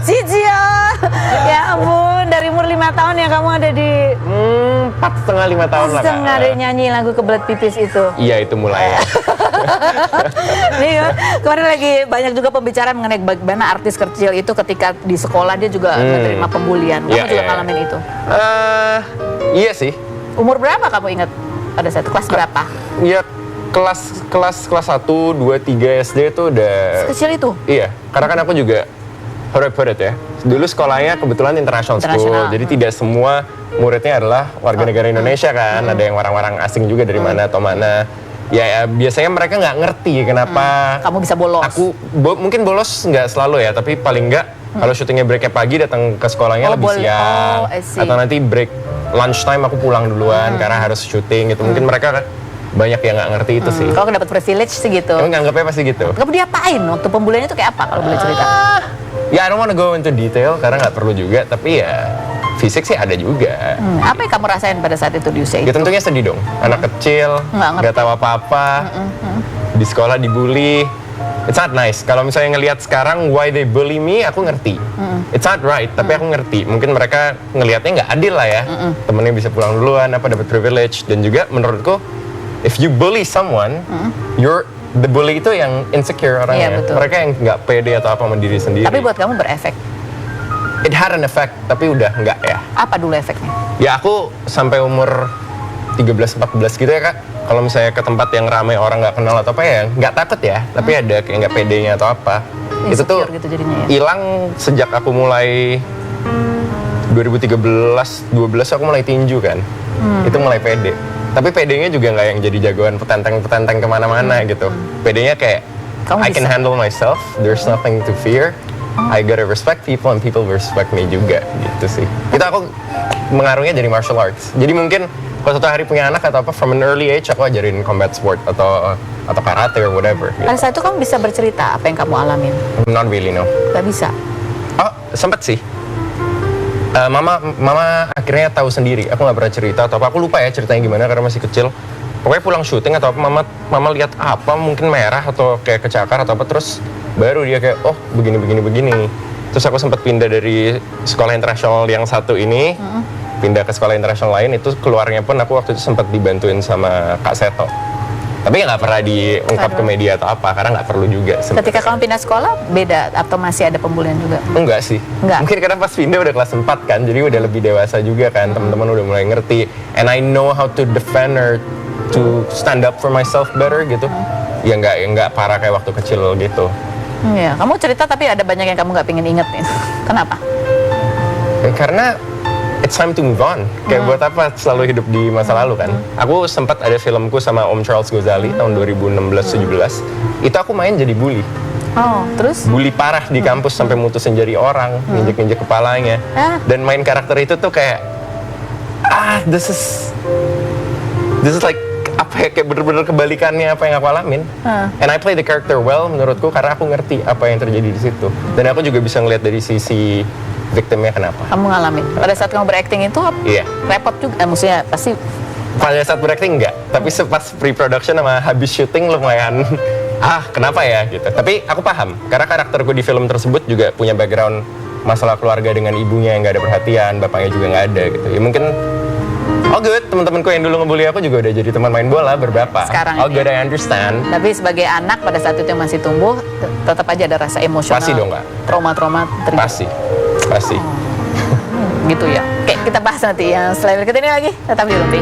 Cicio. Ya ampun, dari umur 5 tahun ya kamu ada di 4,5 tahun lah. setengah ada nyanyi lagu Kebelet Pipis itu. Iya, itu mulai. Nih, kemarin lagi banyak juga pembicaraan mengenai bagaimana artis kecil itu ketika di sekolah dia juga menerima pembulian. Kamu juga ngalamin itu? Iya sih. Umur berapa kamu ingat pada saat itu? Kelas berapa? Ya kelas 1, 2, 3 SD itu udah Sekecil itu? Iya, karena kan aku juga how do I put it ya. Dulu sekolahnya kebetulan international school, jadi tidak semua muridnya adalah warga negara Indonesia kan. Ada yang orang-orang asing juga dari mana atau mana. Ya, biasanya mereka nggak ngerti kenapa kamu bisa bolos. Aku mungkin bolos nggak selalu ya, tapi paling nggak kalau syutingnya breaknya pagi datang ke sekolahnya lebih siang, atau nanti break lunchtime aku pulang duluan karena harus syuting gitu. Mungkin mereka banyak yang nggak ngerti itu sih. Kalau dapat privilege sih gitu. Kamu nganggapnya pasti gitu. Kamu diapain waktu pembuliannya itu kayak apa kalau boleh cerita? Ya, I don't wanna go into detail karena nggak perlu juga, tapi ya fisik sih ada juga. Apa yang kamu rasain pada saat itu di usia Ya itu? tentunya sedih dong. Anak kecil, nggak tahu apa-apa, di sekolah dibully. It's not nice. Kalau misalnya ngelihat sekarang why they bully me, aku ngerti. It's not right, tapi aku ngerti. Mungkin mereka ngelihatnya nggak adil lah ya. Temennya bisa pulang duluan, apa dapat privilege. Dan juga menurutku, if you bully someone, the bully itu yang insecure orangnya. Iya, betul. Mereka yang nggak pede atau apa sama diri sendiri. Tapi buat kamu berefek. It had an effect, tapi udah nggak ya. Apa dulu efeknya? Ya aku sampai umur 13-14 gitu ya Kak. Kalau misalnya ke tempat yang ramai orang nggak kenal atau apa ya, nggak takut ya. Tapi ada kayak nggak pedenya atau apa. Itu tuh gitu jadinya ya? hilang sejak aku mulai 2013-12 aku mulai tinju kan. Itu mulai pede. Tapi pedenya juga nggak yang jadi jagoan petenteng kemana-mana gitu. Pedenya kayak I can handle myself, there's nothing to fear. I gotta respect people and people respect me juga gitu sih. Itu aku mengaruhnya dari martial arts. Jadi mungkin kalau suatu hari punya anak atau apa, from an early age aku ajarin combat sport atau karate or whatever. Gitu. Pada saat itu kamu bisa bercerita apa yang kamu alamin? Not really, no. Gak bisa? Oh, sempet sih. Mama akhirnya tahu sendiri. Aku nggak pernah cerita atau apa. Aku lupa ya ceritanya gimana karena masih kecil. Pokoknya pulang syuting atau apa, mama lihat apa mungkin merah atau kayak kecakar atau apa, terus baru dia kayak oh begini. Terus aku sempat pindah dari sekolah internasional yang satu ini, pindah ke sekolah internasional lain. Itu keluarnya pun aku waktu itu sempat dibantuin sama Kak Seto. Tapi nggak pernah diungkap ke media atau apa karena nggak perlu juga. Ketika kamu pindah sekolah beda atau masih ada pembulian juga? Enggak sih. Enggak. Mungkin karena pas pindah udah kelas 4 kan, jadi udah lebih dewasa juga kan, teman-teman udah mulai ngerti. And I know how to defend or to stand up for myself better gitu. Ya nggak parah kayak waktu kecil gitu. Iya, kamu cerita tapi ada banyak yang kamu nggak pengen ingetin. Kenapa? Karena it's time to move on. Kayak buat apa selalu hidup di masa lalu kan? Aku sempat ada filmku sama Om Charles Ghazali tahun 2016-17. Itu aku main jadi bully. Oh, terus? Bully parah di kampus sampai mutusin jari orang, nginjek-nginjek kepalanya. Dan main karakter itu tuh kayak this is like apa ya, kayak bener-bener kebalikannya apa yang aku alamin. And I play the character well menurutku karena aku ngerti apa yang terjadi di situ. Dan aku juga bisa ngeliat dari sisi victimnya kenapa. Kamu ngalamin. Pada saat kamu berakting itu repot juga. Maksudnya pasti. Pada saat berakting enggak, tapi pas pre-production sama habis syuting lumayan kenapa ya gitu. Tapi aku paham karena karakterku di film tersebut juga punya background masalah keluarga dengan ibunya yang nggak ada perhatian, bapaknya juga nggak ada gitu. Ya mungkin good, teman-temanku yang dulu ngebully aku juga udah jadi teman main bola beberapa. Sekarang good, I understand. Tapi sebagai anak pada saat itu yang masih tumbuh, tetap aja ada rasa emosional. Pasti dong, Kak. Trauma-trauma terjadi. Pasti. Gitu ya. Oke, kita bahas nanti yang setelah berikut ini lagi. Tetap di Rumpi.